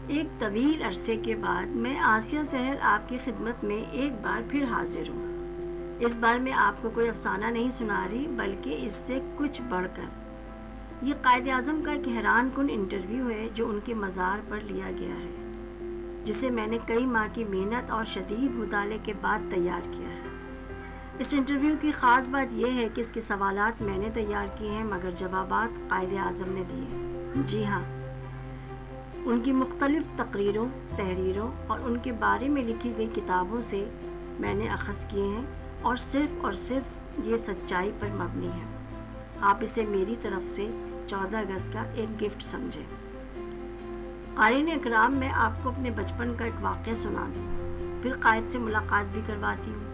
ایک طویل عرصے کے بعد میں آسیہ سحر آپ کی خدمت میں ایک بار پھر حاضر ہوں۔ اس بار میں آپ کو کوئی افسانہ نہیں سنا رہی، بلکہ اس سے کچھ بڑھ کر یہ قائد اعظم کا ایک حیران کن انٹرویو ہے جو ان کے مزار پر لیا گیا ہے، جسے میں نے کئی ماہ کی محنت اور شدید مطالعے کے بعد تیار کیا ہے۔ اس انٹرویو کی خاص بات یہ ہے کہ اس کے سوالات میں نے تیار کیے ہیں، مگر جوابات قائد اعظم نے دیے۔ جی ہاں، ان کی مختلف تقریروں، تحریروں اور ان کے بارے میں لکھی گئی کتابوں سے میں نے اخذ کیے ہیں، اور صرف یہ سچائی پر مبنی ہے۔ آپ اسے میری طرف سے 14 اگست کا ایک گفٹ سمجھیں۔ قارئین اکرام، میں آپ کو اپنے بچپن کا ایک واقعہ سنا دوں، پھر قائد سے ملاقات بھی کرواتی ہوں۔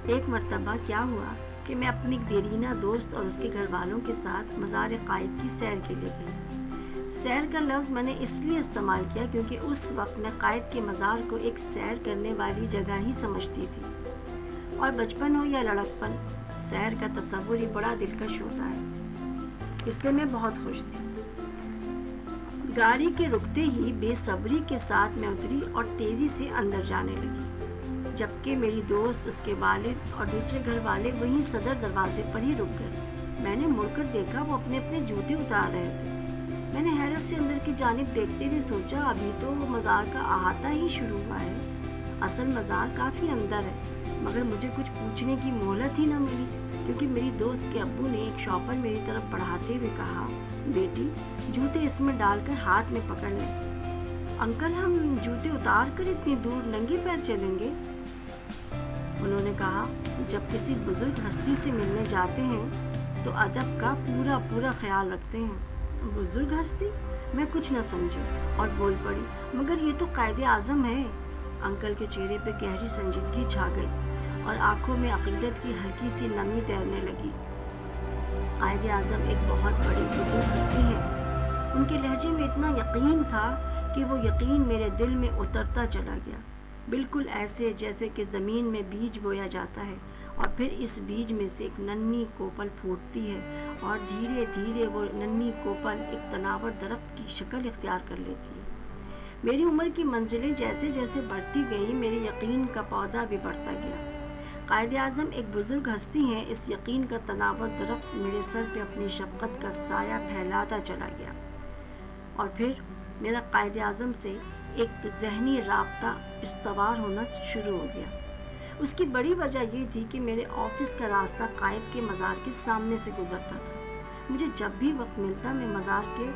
ایک مرتبہ کیا ہوا کہ میں اپنی دیرینہ دوست اور اس کے گھر والوں کے ساتھ مزار قائد کی سیر کے لیے گئی۔ سیر کا لفظ میں نے اس لیے استعمال کیا کیونکہ اس وقت میں قائد کے مزار کو ایک سیر کرنے والی جگہ ہی سمجھتی تھی، اور بچپن ہو یا لڑکپن، سیر کا تصور ہی بڑا دلکش ہوتا ہے، اس لیے میں بہت خوش تھی۔ گاڑی کے رکتے ہی بے صبری کے ساتھ میں اتری اور تیزی سے اندر جانے لگی، جبکہ میری دوست، اس کے والد اور دوسرے گھر والے وہیں صدر دروازے پر ہی رک گئے۔ میں نے مڑ کر دیکھا، وہ اپنے جوتے اتار رہے تھے۔ میں نے حیرت سے اندر کی جانب دیکھتے ہوئے سوچا، ابھی تو مزار کا احاطہ ہی شروع ہوا ہے، اصل مزار کافی اندر ہے، مگر مجھے کچھ پوچھنے کی مہلت ہی نہ ملی، کیونکہ میری دوست کے ابو نے ایک شاپر میری طرف بڑھاتے ہوئے کہا، بیٹی جوتے اس میں ڈال کر ہاتھ میں پکڑ لیں۔ انکل، ہم جوتے اتار کر اتنی دور ننگے پیر چلیں گے؟ انہوں نے کہا، جب کسی بزرگ ہستی سے ملنے جاتے ہیں تو ادب کا پورا خیال رکھتے ہیں۔ بزرگ ہستی؟ میں کچھ نہ سمجھی اور بول پڑی، مگر یہ تو قائد اعظم ہے۔ انکل کے چہرے پہ گہری سنجیدگی چھا گئی اور آنکھوں میں عقیدت کی ہلکی سی نمی تیرنے لگی۔ قائد اعظم ایک بہت بڑی بزرگ ہستی ہے۔ ان کے لہجے میں اتنا یقین تھا کہ وہ یقین میرے دل میں اترتا چلا گیا، بالکل ایسے جیسے کہ زمین میں بیج بویا جاتا ہے اور پھر اس بیج میں سے ایک ننھی کوپل پھوٹتی ہے اور دھیرے دھیرے وہ ننھی کوپل ایک تناور درخت کی شکل اختیار کر لیتی ہے۔ میری عمر کی منزلیں جیسے جیسے بڑھتی گئیں، میرے یقین کا پودا بھی بڑھتا گیا۔ قائد اعظم ایک بزرگ ہستی ہیں، اس یقین کا تناور درخت میرے سر پہ اپنی شفقت کا سایہ پھیلاتا چلا گیا، اور پھر میرا قائد اعظم سے ایک ذہنی رابطہ استوار ہونا شروع ہو گیا۔ اس کی بڑی وجہ یہ تھی کہ میرے آفس کا راستہ قائد کے مزار کے سامنے سے گزرتا تھا۔ مجھے جب بھی وقت ملتا میں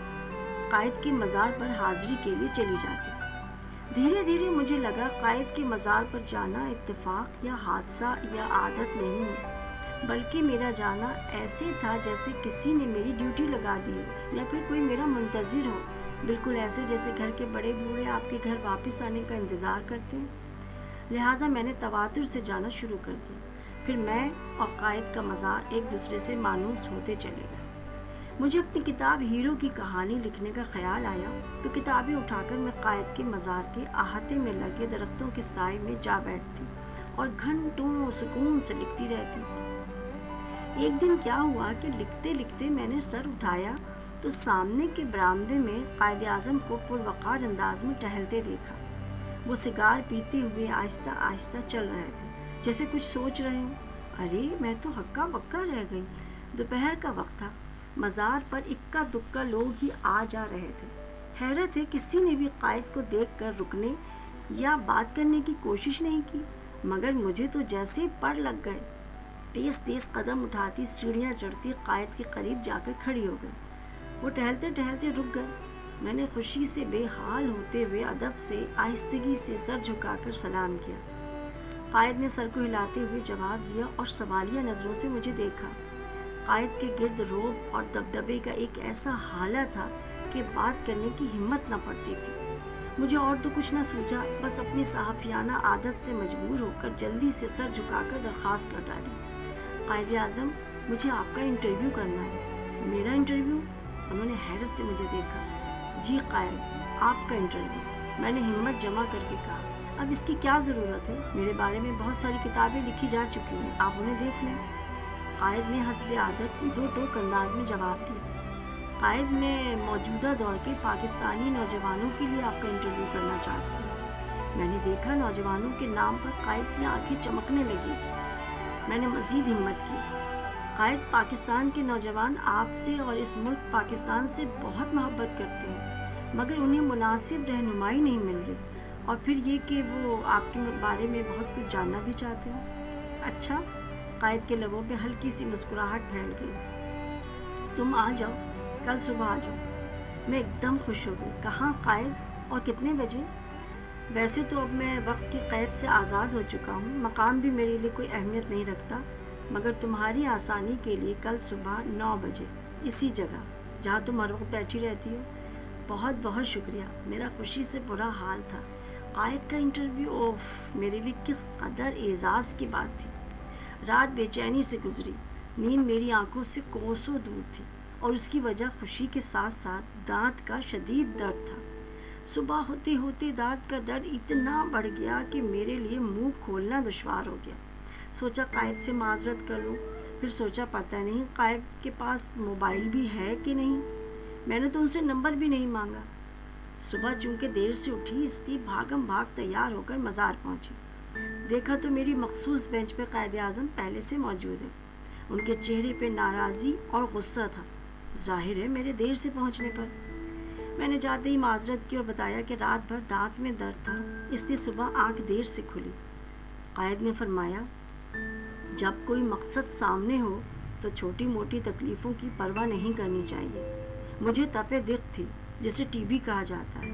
قائد کے مزار پر حاضری کے لیے چلی جاتی۔ دھیرے دھیرے مجھے لگا قائد کے مزار پر جانا اتفاق یا حادثہ یا عادت نہیں، بلکہ میرا جانا ایسے تھا جیسے کسی نے میری ڈیوٹی لگا دی ہو یا پھر کوئی میرا منتظر ہو، بالکل ایسے جیسے گھر کے بڑے بوڑھے آپ کے گھر واپس آنے کا انتظار کرتے ہیں۔ لہٰذا میں نے تواتر سے جانا شروع کر دیا۔ پھر میں اور قائد کا مزار ایک دوسرے سے مانوس ہوتے چلے گئے۔ مجھے اپنی کتاب ہیرو کی کہانی لکھنے کا خیال آیا تو کتابیں اٹھا کر میں قائد کے مزار کے احاطے میں لگے درختوں کے سائے میں جا بیٹھتی اور گھنٹوں سکون سے لکھتی رہتی۔ ایک دن کیا ہوا کہ لکھتے لکھتے میں نے سر اٹھایا تو سامنے کے برآمدے میں قائد اعظم کو پروقار انداز میں ٹہلتے دیکھا۔ وہ سگار پیتے ہوئے آہستہ آہستہ چل رہے تھے، جیسے کچھ سوچ رہے ہوں۔ ارے میں تو ہکا بکا رہ گئی۔ دوپہر کا وقت تھا، مزار پر اکا دکا لوگ ہی آ جا رہے تھے۔ حیرت ہے کسی نے بھی قائد کو دیکھ کر رکنے یا بات کرنے کی کوشش نہیں کی، مگر مجھے تو جیسے پڑ لگ گئے۔ تیز تیز قدم اٹھاتی سیڑھیاں چڑھتی قائد کے قریب جا کر کھڑی ہو گئی۔ وہ ٹہلتے ٹہلتے رک گئے۔ میں نے خوشی سے بے حال ہوتے ہوئے ادب سے آہستگی سے سر جھکا کر سلام کیا۔ قائد نے سر کو ہلاتے ہوئے جواب دیا اور سوالیہ نظروں سے مجھے دیکھا۔ قائد کے گرد رعب اور دبدبے کا ایک ایسا حالہ تھا کہ بات کرنے کی ہمت نہ پڑتی تھی۔ مجھے اور تو کچھ نہ سوچا، بس اپنی صحافیانہ عادت سے مجبور ہو کر جلدی سے سر جھکا کر درخواست کر ڈالی، قائد اعظم مجھے آپ کا انٹرویو کرنا ہے۔ میرا انٹرویو؟ انہوں نے حیرت سے مجھے دیکھا۔ جی قائد، آپ کا انٹرویو، میں نے ہمت جمع کر کے کہا۔ اب اس کی کیا ضرورت ہے؟ میرے بارے میں بہت ساری کتابیں لکھی جا چکی ہیں، آپ انہیں دیکھ لیں۔ قائد نے حسب عادت دو ٹوک انداز میں جواب دیا۔ قائد میں موجودہ دور کے پاکستانی نوجوانوں کے لیے آپ کا انٹرویو کرنا چاہتی ہوں۔ میں نے دیکھا نوجوانوں کے نام پر قائد کی آنکھیں چمکنے لگی۔ میں نے مزید ہمت کی۔ قائد، پاکستان کے نوجوان آپ سے اور اس ملک پاکستان سے بہت محبت کرتے ہیں، مگر انہیں مناسب رہنمائی نہیں مل رہی، اور پھر یہ کہ وہ آپ کے بارے میں بہت کچھ جاننا بھی چاہتے ہیں۔ اچھا، قائد کے لبوں پہ ہلکی سی مسکراہٹ پھیل گئی۔ تم آ جاؤ، کل صبح آ جاؤ۔ میں ایک دم خوش ہو گئی۔ کہاں قائد، اور کتنے بجے؟ ویسے تو اب میں وقت کی قید سے آزاد ہو چکا ہوں، مقام بھی میرے لیے کوئی اہمیت نہیں رکھتا، مگر تمہاری آسانی کے لیے کل صبح 9 بجے اسی جگہ جہاں تم ہر وقت بیٹھی رہتی ہو۔ بہت بہت شکریہ۔ میرا خوشی سے برا حال تھا۔ قائد کا انٹرویو، اوف، میرے لیے کس قدر اعزاز کی بات تھی۔ رات بے چینی سے گزری، نیند میری آنکھوں سے کوسوں دور تھی، اور اس کی وجہ خوشی کے ساتھ ساتھ دانت کا شدید درد تھا۔ صبح ہوتے ہوتے دانت کا درد اتنا بڑھ گیا کہ میرے لیے منہ کھولنا دشوار ہو گیا۔ سوچا قائد سے معذرت کر لوں، پھر سوچا پتہ نہیں قائد کے پاس موبائل بھی ہے کہ نہیں، میں نے تو ان سے نمبر بھی نہیں مانگا۔ صبح چونکہ دیر سے اٹھی، اس لیے بھاگم بھاگ تیار ہو کر مزار پہنچی۔ دیکھا تو میری مخصوص بینچ پہ قائد اعظم پہلے سے موجود ہے۔ ان کے چہرے پہ ناراضی اور غصہ تھا، ظاہر ہے میرے دیر سے پہنچنے پر۔ میں نے جاتے ہی معذرت کی اور بتایا کہ رات بھر دانت میں درد تھا، اس لیے صبح آنکھ دیر سے کھلی۔ قائد نے فرمایا، جب کوئی مقصد سامنے ہو تو چھوٹی موٹی تکلیفوں کی پرواہ نہیں کرنی چاہیے۔ مجھے تپِ دق تھی، جسے ٹی بی کہا جاتا ہے۔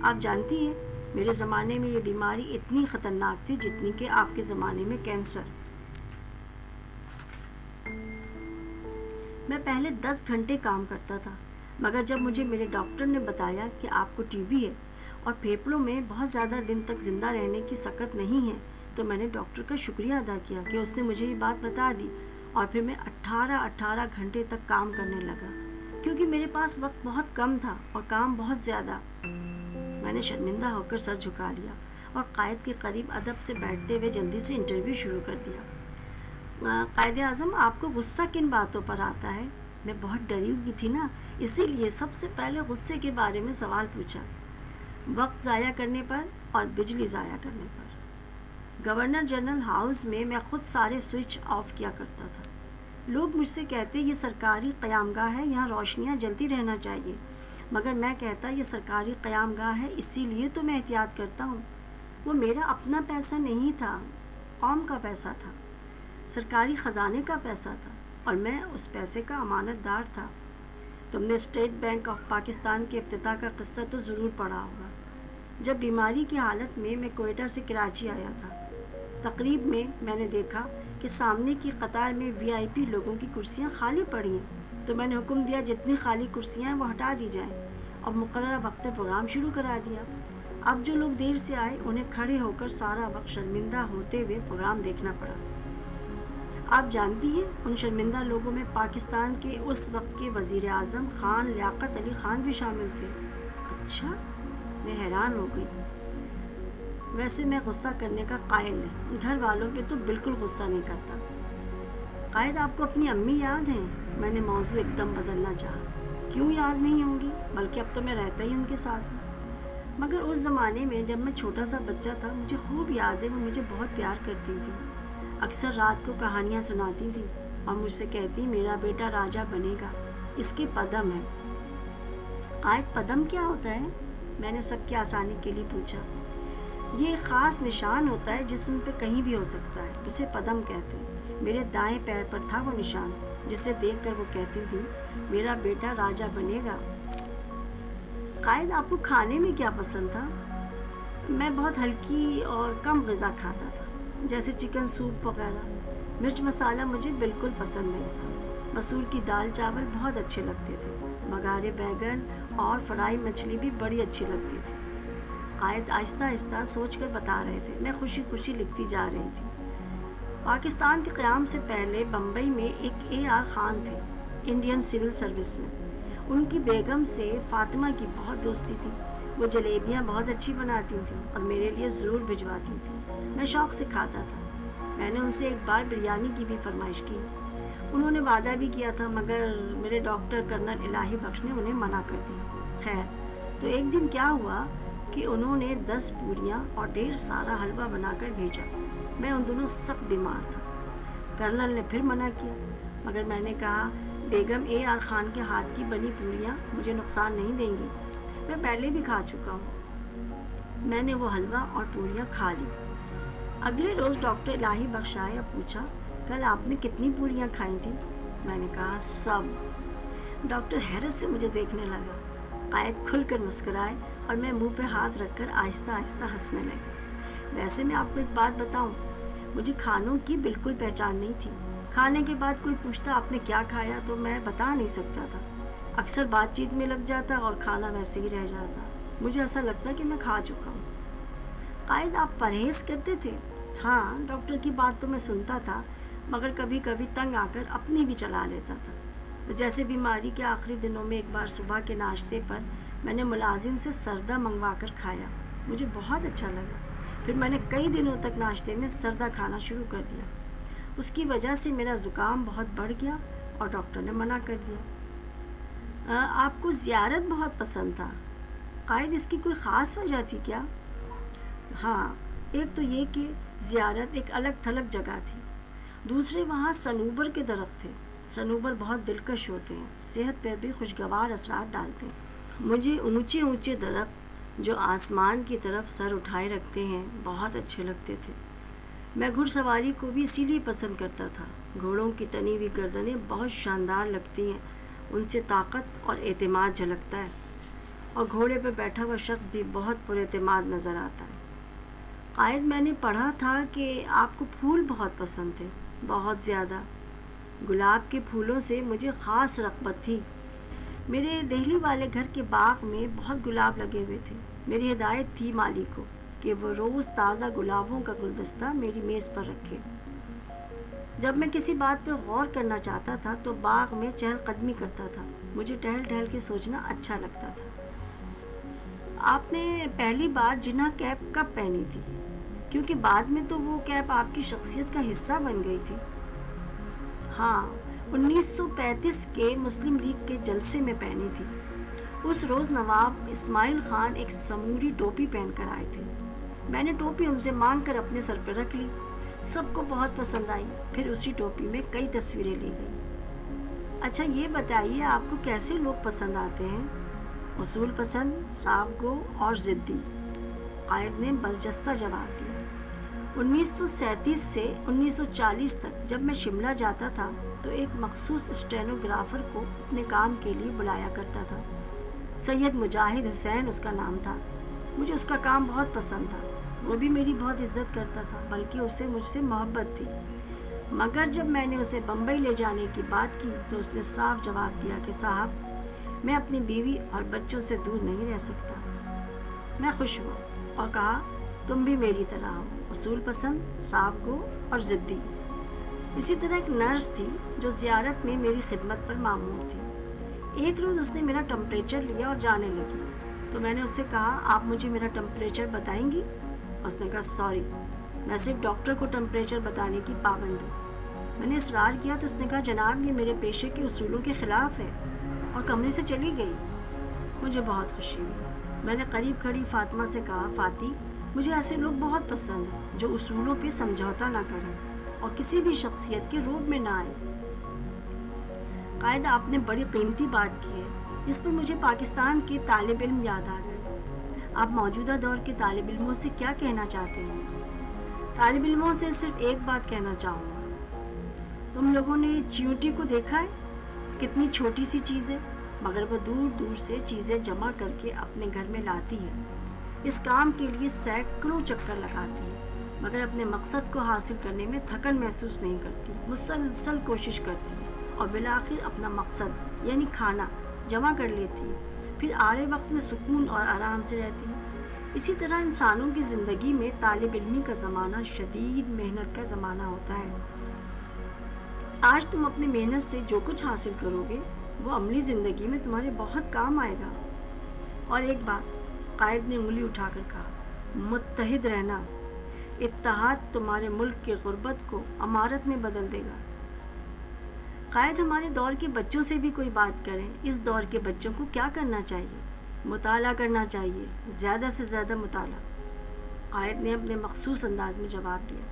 آپ جانتی ہیں میرے زمانے میں یہ بیماری اتنی خطرناک تھی جتنی کہ آپ کے زمانے میں کینسر۔ میں پہلے 10 گھنٹے کام کرتا تھا، مگر جب مجھے میرے ڈاکٹر نے بتایا کہ آپ کو ٹی بی ہے اور پھیپھڑوں میں بہت زیادہ دن تک زندہ رہنے کی سکت نہیں ہے، تو میں نے ڈاکٹر کا شکریہ ادا کیا کہ اس نے مجھے یہ بات بتا دی، اور پھر میں 18 گھنٹے تک کام کرنے لگا، کیونکہ میرے پاس وقت بہت کم تھا اور کام بہت زیادہ۔ میں نے شرمندہ ہو کر سر جھکا لیا اور قائد کے قریب ادب سے بیٹھتے ہوئے جلدی سے انٹرویو شروع کر دیا۔ قائد اعظم، آپ کو غصہ کن باتوں پر آتا ہے؟ میں بہت ڈری ہوئی تھی نا، اسی لیے سب سے پہلے غصے کے بارے میں سوال پوچھا۔ وقت ضائع کرنے پر اور بجلی ضائع کرنے پر۔ گورنر جنرل ہاؤس میں میں خود سارے سوئچ آف کیا کرتا تھا۔ لوگ مجھ سے کہتے یہ سرکاری قیام گاہ ہے، یہاں روشنیاں جلتی رہنا چاہیے، مگر میں کہتا یہ سرکاری قیام گاہ ہے، اسی لیے تو میں احتیاط کرتا ہوں۔ وہ میرا اپنا پیسہ نہیں تھا، قوم کا پیسہ تھا، سرکاری خزانے کا پیسہ تھا، اور میں اس پیسے کا امانت دار تھا۔ تم نے اسٹیٹ بینک آف پاکستان کے افتتاح کا قصہ تو ضرور پڑھا ہوگا۔ جب بیماری کی حالت میں کوئٹہ سے کراچی آیا تھا، تقریب میں میں نے دیکھا کہ سامنے کی قطار میں VIP لوگوں کی کرسیاں خالی پڑی ہیں، تو میں نے حکم دیا جتنی خالی کرسیاں ہیں وہ ہٹا دی جائیں، اور مقررہ وقت پہ پروگرام شروع کرا دیا۔ اب جو لوگ دیر سے آئے انہیں کھڑے ہو کر سارا وقت شرمندہ ہوتے ہوئے پروگرام دیکھنا پڑا۔ آپ جانتی ہیں ان شرمندہ لوگوں میں پاکستان کے اس وقت کے وزیر اعظم خان لیاقت علی خان بھی شامل تھے۔ اچھا، میں حیران ہو گئی۔ ویسے میں غصہ کرنے کا قائل نہیں، گھر والوں پہ تو بالکل غصہ نہیں کرتا۔ قائد، آپ کو اپنی امی یاد ہیں؟ میں نے موضوع ایک دم بدلنا چاہا۔ کیوں یاد نہیں ہوں گی، بلکہ اب تو میں رہتا ہی ان کے ساتھ ہوں، مگر اس زمانے میں جب میں چھوٹا سا بچہ تھا مجھے خوب یاد ہے وہ مجھے بہت پیار کرتی تھی۔ اکثر رات کو کہانیاں سناتی تھی اور مجھ سے کہتی میرا بیٹا راجہ بنے گا، اس کے پدم ہے۔ قائد، پدم کیا ہوتا ہے؟ میں نے سب کی آسانی کے لیے پوچھا۔ یہ ایک خاص نشان ہوتا ہے، جسم پہ کہیں بھی ہو سکتا ہے، اسے پدم کہتے ہیں۔ میرے دائیں پیر پر تھا وہ نشان، جسے دیکھ کر وہ کہتی تھی میرا بیٹا راجہ بنے گا۔ قائد، آپ کو کھانے میں کیا پسند تھا؟ میں بہت ہلکی اور کم غذا کھاتا تھا، جیسے چکن سوپ وغیرہ۔ مرچ مسالہ مجھے بالکل پسند نہیں تھا۔ مسور کی دال چاول بہت اچھے لگتے تھے، بگارے بیگن اور فرائی مچھلی بھی بڑی اچھی لگتی تھی۔ قائد آہستہ آہستہ سوچ کر بتا رہے تھے، میں خوشی خوشی لکھتی جا رہی تھی۔ پاکستان کے قیام سے پہلے بمبئی میں ایک AR خان تھے، انڈین سول سروس میں۔ ان کی بیگم سے فاطمہ کی بہت دوستی تھی۔ وہ جلیبیاں بہت اچھی بناتی تھیں اور میرے لیے ضرور بھجواتی تھیں۔ میں شوق سے کھاتا تھا۔ میں نے ان سے ایک بار بریانی کی بھی فرمائش کی۔ انہوں نے وعدہ بھی کیا تھا مگر میرے ڈاکٹر کرنل الہی بخش نے انہیں منع کر دیا۔ خیر تو ایک دن کیا ہوا کہ انہوں نے 10 پوریاں اور ڈھیر سارا حلوہ بنا کر بھیجا۔ میں ان دنوں سخت بیمار تھا۔ کرنل نے پھر منع کیا مگر میں نے کہا بیگم اے آر خان کے ہاتھ کی بنی پوریاں مجھے نقصان نہیں دیں گی، میں پہلے بھی کھا چکا ہوں۔ میں نے وہ حلوہ اور پوریاں کھا لی۔ اگلے روز ڈاکٹر الہی بخش آئے اور پوچھا کل آپ نے کتنی پوریاں کھائی تھیں؟ میں نے کہا سب۔ ڈاکٹر حیرت سے مجھے دیکھنے لگا۔ قائد کھل کر مسکرائے اور میں منہ پہ ہاتھ رکھ کر آہستہ آہستہ ہنسنے لگی۔ ویسے میں آپ کو ایک بات بتاؤں، مجھے کھانوں کی بالکل پہچان نہیں تھی۔ کھانے کے بعد کوئی پوچھتا آپ نے کیا کھایا تو میں بتا نہیں سکتا تھا۔ اکثر بات چیت میں لگ جاتا اور کھانا ویسے ہی رہ جاتا۔ مجھے ایسا لگتا کہ میں کھا چکا ہوں۔ قائد آپ پرہیز کرتے تھے؟ ہاں، ڈاکٹر کی بات تو میں سنتا تھا مگر کبھی کبھی تنگ آ کر اپنی بھی چلا لیتا تھا۔ جیسے بیماری کے آخری دنوں میں ایک بار صبح کے ناشتے پر میں نے ملازم سے سردہ منگوا کر کھایا، مجھے بہت اچھا لگا۔ پھر میں نے کئی دنوں تک ناشتے میں سردہ کھانا شروع کر دیا۔ اس کی وجہ سے میرا زکام بہت بڑھ گیا اور ڈاکٹر نے منع کر دیا۔ آپ کو زیارت بہت پسند تھا۔ قائد اس کی کوئی خاص وجہ تھی کیا؟ ہاں، ایک تو یہ کہ زیارت ایک الگ تھلگ جگہ تھی، دوسرے وہاں صنوبر کے درخت تھے۔ صنوبر بہت دلکش ہوتے ہیں، صحت پر بھی خوشگوار اثرات ڈالتے ہیں۔ مجھے اونچے اونچے درخت جو آسمان کی طرف سر اٹھائے رکھتے ہیں بہت اچھے لگتے تھے۔ میں گھڑ سواری کو بھی اسی لیے پسند کرتا تھا۔ گھوڑوں کی تنی ہوئی گردنیں بہت شاندار لگتی ہیں، ان سے طاقت اور اعتماد جھلکتا ہے، اور گھوڑے پہ بیٹھا ہوا شخص بھی بہت پر اعتماد نظر آتا ہے۔ قائد میں نے پڑھا تھا کہ آپ کو پھول بہت پسند تھے، بہت زیادہ۔ گلاب کے پھولوں سے مجھے خاص رغبت تھی۔ میرے دہلی والے گھر کے باغ میں بہت گلاب لگے ہوئے تھے۔ میری ہدایت تھی مالی کو کہ وہ روز تازہ گلابوں کا گلدستہ میری میز پر رکھے۔ جب میں کسی بات پر غور کرنا چاہتا تھا تو باغ میں چہل قدمی کرتا تھا، مجھے ٹہل ٹہل کے سوچنا اچھا لگتا تھا۔ آپ نے پہلی بار جناح کیپ کب پہنی تھی؟ کیونکہ بعد میں تو وہ کیپ آپ کی شخصیت کا حصہ بن گئی تھی۔ ہاں، 1935 کے مسلم لیگ کے جلسے میں پہنی تھی۔ اس روز نواب اسماعیل خان ایک سموری ٹوپی پہن کر آئے تھے۔ میں نے ٹوپی ان سے مانگ کر اپنے سر پہ رکھ لی۔ سب کو بہت پسند آئی۔ پھر اسی ٹوپی میں کئی تصویریں لی گئیں۔ اچھا یہ بتائیے آپ کو کیسے لوگ پسند آتے ہیں؟ اصول پسند، صاف گو اور ضدی، قائد نے برجستہ جواب دیا۔ 1937 سے 1940 تک جب میں شملہ جاتا تھا تو ایک مخصوص اسٹینوگرافر کو اپنے کام کے لیے بلایا کرتا تھا۔ سید مجاہد حسین اس کا نام تھا۔ مجھے اس کا کام بہت پسند تھا۔ وہ بھی میری بہت عزت کرتا تھا، بلکہ اسے مجھ سے محبت تھی۔ مگر جب میں نے اسے بمبئی لے جانے کی بات کی تو اس نے صاف جواب دیا کہ صاحب میں اپنی بیوی اور بچوں سے دور نہیں رہ سکتا۔ میں خوش ہوا اور کہا تم بھی میری طرح ہو، اصول پسند، صاف گو اور ضدی۔ اسی طرح ایک نرس تھی جو زیارت میں میری خدمت پر مامور تھی۔ ایک روز اس نے میرا ٹمپریچر لیا اور جانے لگی تو میں نے اس سے کہا آپ مجھے میرا ٹمپریچر بتائیں گی؟ اس نے کہا سوری، میں صرف ڈاکٹر کو ٹمپریچر بتانے کی پابند ہوں۔ میں نے اصرار کیا تو اس نے کہا جناب یہ میرے پیشے کے اصولوں کے خلاف ہے، اور کمرے سے چلی گئی۔ مجھے بہت خوشی ہوئی۔ میں نے قریب کھڑی فاطمہ سے کہا فاطی، مجھے ایسے لوگ بہت پسند ہیں جو اصولوں پہ سمجھوتا نہ کریں اور کسی بھی شخصیت کے روپ میں نہ آئیں۔ قائد آپ نے بڑی قیمتی بات کی ہے، اس پر مجھے پاکستان کے طالب علم یاد آ گئے۔ آپ موجودہ دور کے طالب علموں سے کیا کہنا چاہتے ہیں؟ طالب علموں سے صرف ایک بات کہنا چاہوں گا، تم لوگوں نے چیونٹی کو دیکھا ہے؟ کتنی چھوٹی سی چیز ہے مگر وہ دور دور سے چیزیں جمع کر کے اپنے گھر میں لاتی ہے۔ اس کام کے لیے سینکڑوں چکر لگاتی ہے مگر اپنے مقصد کو حاصل کرنے میں تھکن محسوس نہیں کرتی، مسلسل کوشش کرتی ہے اور بالآخر اپنا مقصد یعنی کھانا جمع کر لیتی ہے، پھر آڑے وقت میں سکون اور آرام سے رہتی ہے۔ اسی طرح انسانوں کی زندگی میں طالب علمی کا زمانہ شدید محنت کا زمانہ ہوتا ہے۔ آج تم اپنی محنت سے جو کچھ حاصل کرو گے وہ عملی زندگی میں تمہارے بہت کام آئے گا۔ اور ایک بات، قائد نے انگلی اٹھا کر کہا، متحد رہنا، اتحاد تمہارے ملک کی غربت کو امارت میں بدل دے گا۔ قائد ہمارے دور کے بچوں سے بھی کوئی بات کریں، اس دور کے بچوں کو کیا کرنا چاہیے؟ مطالعہ کرنا چاہیے، زیادہ سے زیادہ مطالعہ۔ قائد نے اپنے مخصوص انداز میں جواب دیا،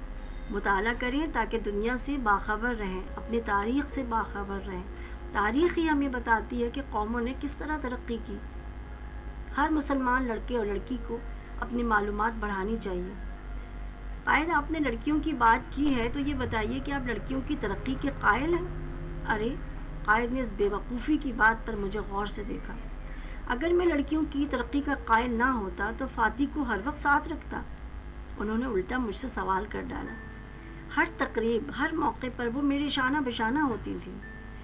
مطالعہ کریں تاکہ دنیا سے باخبر رہیں، اپنی تاریخ سے باخبر رہیں۔ تاریخ ہی ہمیں بتاتی ہے کہ قوموں نے کس طرح ترقی کی۔ ہر مسلمان لڑکے اور لڑکی کو اپنی معلومات بڑھانی چاہیے۔ قائد، آپ نے لڑکیوں کی بات کی ہے تو یہ بتائیے کہ آپ لڑکیوں کی ترقی کے قائل ہیں؟ ارے! قائد نے اس بے وقوفی کی بات پر مجھے غور سے دیکھا۔ اگر میں لڑکیوں کی ترقی کا قائل نہ ہوتا تو فاتح کو ہر وقت ساتھ رکھتا۔ انہوں نے الٹا مجھ سے سوال کر ڈالا۔ ہر تقریب، ہر موقع پر وہ میرے شانہ بشانہ ہوتی تھیں۔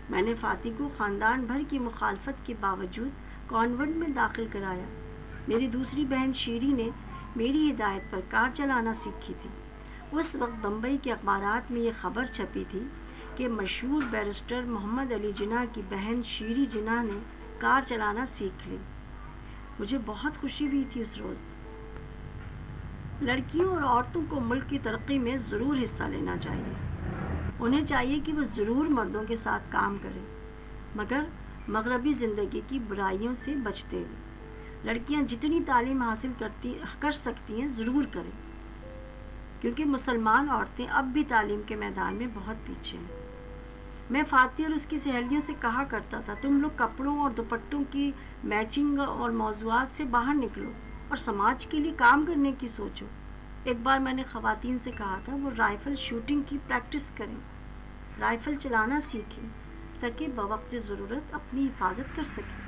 میں نے فاتح کو خاندان بھر کی مخالفت کے باوجود کانوینٹ میں داخل کرایا۔ میری دوسری بہن شیری نے میری ہدایت پر کار چلانا سیکھی تھی۔ اس وقت بمبئی کے اخبارات میں یہ خبر چھپی تھی کہ مشہور بیرسٹر محمد علی جناح کی بہن شیری جناح نے کار چلانا سیکھ لی۔ مجھے بہت خوشی ہوئی تھی اس روز۔ لڑکیوں اور عورتوں کو ملک کی ترقی میں ضرور حصہ لینا چاہیے۔ انہیں چاہیے کہ وہ ضرور مردوں کے ساتھ کام کریں، مگر مغربی زندگی کی برائیوں سے بچتے ہوئے۔ لڑکیاں جتنی تعلیم حاصل کر سکتی ہیں ضرور کریں، کیونکہ مسلمان عورتیں اب بھی تعلیم کے میدان میں بہت پیچھے ہیں۔ میں فاتح اور اس کی سہیلیوں سے کہا کرتا تھا، تم لوگ کپڑوں اور دوپٹوں کی میچنگ اور موضوعات سے باہر نکلو اور سماج کے لیے کام کرنے کی سوچو۔ ایک بار میں نے خواتین سے کہا تھا وہ رائفل شوٹنگ کی پریکٹس کریں، رائفل چلانا سیکھیں تاکہ بوقت ضرورت اپنی حفاظت کر سکیں۔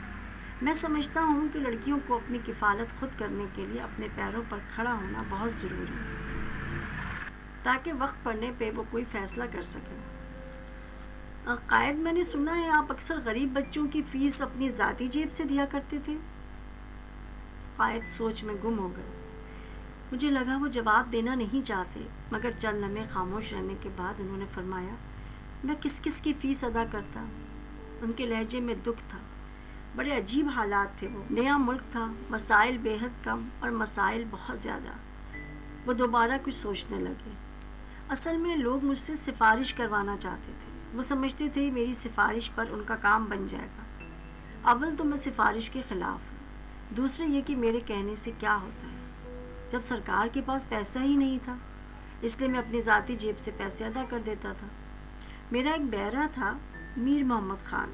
میں سمجھتا ہوں کہ لڑکیوں کو اپنی کفالت خود کرنے کے لیے اپنے پیروں پر کھڑا ہونا بہت ضروری ہے، تاکہ وقت پڑنے پہ وہ کوئی فیصلہ کر سکیں۔ قائد، میں نے سنا ہے آپ اکثر غریب بچوں کی فیس اپنی ذاتی جیب سے دیا کرتے تھے۔ قائد سوچ میں گم ہو گئے۔ مجھے لگا وہ جواب دینا نہیں چاہتے، مگر چند لمحے خاموش رہنے کے بعد انہوں نے فرمایا، میں کس کس کی فیس ادا کرتا؟ ان کے لہجے میں دکھ تھا۔ بڑے عجیب حالات تھے وہ۔ نیا ملک تھا، وسائل بے حد کم اور مسائل بہت زیادہ۔ وہ دوبارہ کچھ سوچنے لگے۔ اصل میں لوگ مجھ سے سفارش کروانا چاہتے تھے۔ وہ سمجھتے تھے میری سفارش پر ان کا کام بن جائے گا۔ اول تو میں سفارش کے خلاف ہوں، دوسرے یہ کہ میرے کہنے سے کیا ہوتا ہے، جب سرکار کے پاس پیسہ ہی نہیں تھا، اس لیے میں اپنی ذاتی جیب سے پیسے ادا کر دیتا تھا۔ میرا ایک بیرا تھا، میر محمد خان،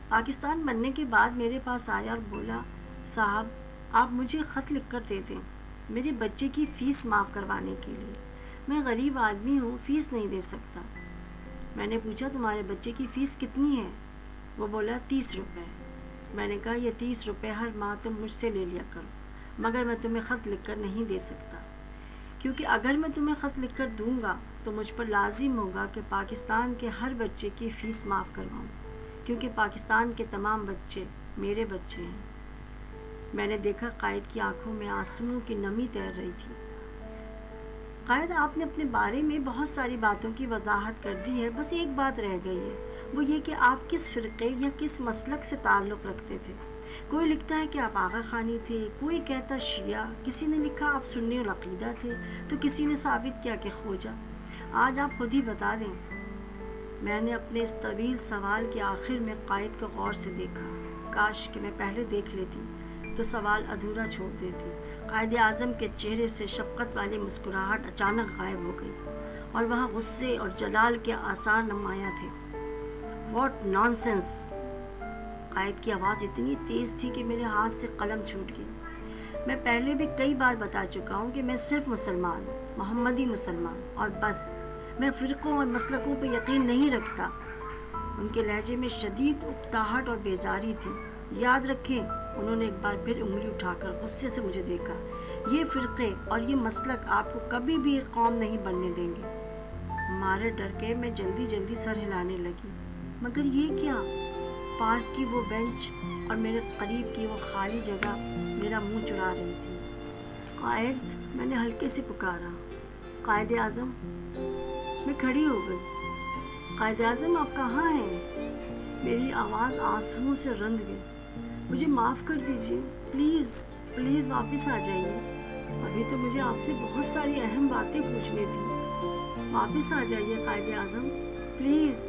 پاکستان بننے کے بعد میرے پاس آیا اور بولا، صاحب آپ مجھے خط لکھ کر دے دیں میرے بچے کی فیس معاف کروانے کے لیے، میں غریب آدمی ہوں، فیس نہیں دے سکتا۔ میں نے پوچھا تمہارے بچے کی فیس کتنی ہے؟ وہ بولا 30 روپے۔ میں نے کہا یہ 30 روپے ہر ماہ تم مجھ سے لے لیا کرو، مگر میں تمہیں خط لکھ کر نہیں دے سکتا، کیونکہ اگر میں تمہیں خط لکھ کر دوں گا تو مجھ پر لازم ہوگا کہ پاکستان کے ہر بچے کی فیس معاف کرواؤں، کیونکہ پاکستان کے تمام بچے میرے بچے ہیں۔ میں نے دیکھا قائد کی آنکھوں میں آنسوؤں کی نمی تیر رہی تھی۔ قائد، آپ نے اپنے بارے میں بہت ساری باتوں کی وضاحت کر دی ہے، بس ایک بات رہ گئی ہے، وہ یہ کہ آپ کس فرقے یا کس مسلک سے تعلق رکھتے تھے۔ کوئی لکھتا ہے کہ آپ آغا خانی تھے، کوئی کہتا شیعہ، کسی نے لکھا آپ سنی العقیدہ تھے، تو کسی نے ثابت کیا کہ خوجہ۔ آج آپ خود ہی بتا دیں۔ میں نے اپنے اس طویل سوال کے آخر میں قائد کو غور سے دیکھا۔ کاش کہ میں پہلے دیکھ لیتی تو سوال ادھورا چھوڑ دیتی۔ قائد اعظم کے چہرے سے شفقت والی مسکراہٹ اچانک غائب ہو گئی اور وہاں غصے اور جلال کے آثار نمایاں تھے۔ What nonsense! قائد کی آواز اتنی تیز تھی کہ میرے ہاتھ سے قلم چھوٹ گئی۔ میں پہلے بھی کئی بار بتا چکا ہوں کہ میں صرف مسلمان ہوں، محمدی مسلمان، اور بس۔ میں فرقوں اور مسلکوں پہ یقین نہیں رکھتا۔ ان کے لہجے میں شدید اکتاہٹ اور بیزاری تھی۔ یاد رکھیں، انہوں نے ایک بار پھر انگلی اٹھا کر غصے سے مجھے دیکھا، یہ فرقے اور یہ مسلک آپ کو کبھی بھی ایک قوم نہیں بننے دیں گے۔ مارے ڈر کے میں جلدی جلدی سر ہلانے لگی۔ مگر یہ کیا؟ پارک کی وہ بینچ اور میرے قریب کی وہ خالی جگہ میرا منہ چڑھا رہی تھی۔ قائد، میں نے ہلکے سے پکارا، قائد اعظم۔ میں کھڑی ہو گئی۔ قائد اعظم آپ کہاں ہیں؟ میری آواز آنسوؤں سے رند گئی۔ مجھے معاف کر دیجیے، پلیز پلیز واپس آ جائیے، ابھی تو مجھے آپ سے بہت ساری اہم باتیں پوچھنی تھیں۔ واپس آ جائیے قائد اعظم، پلیز۔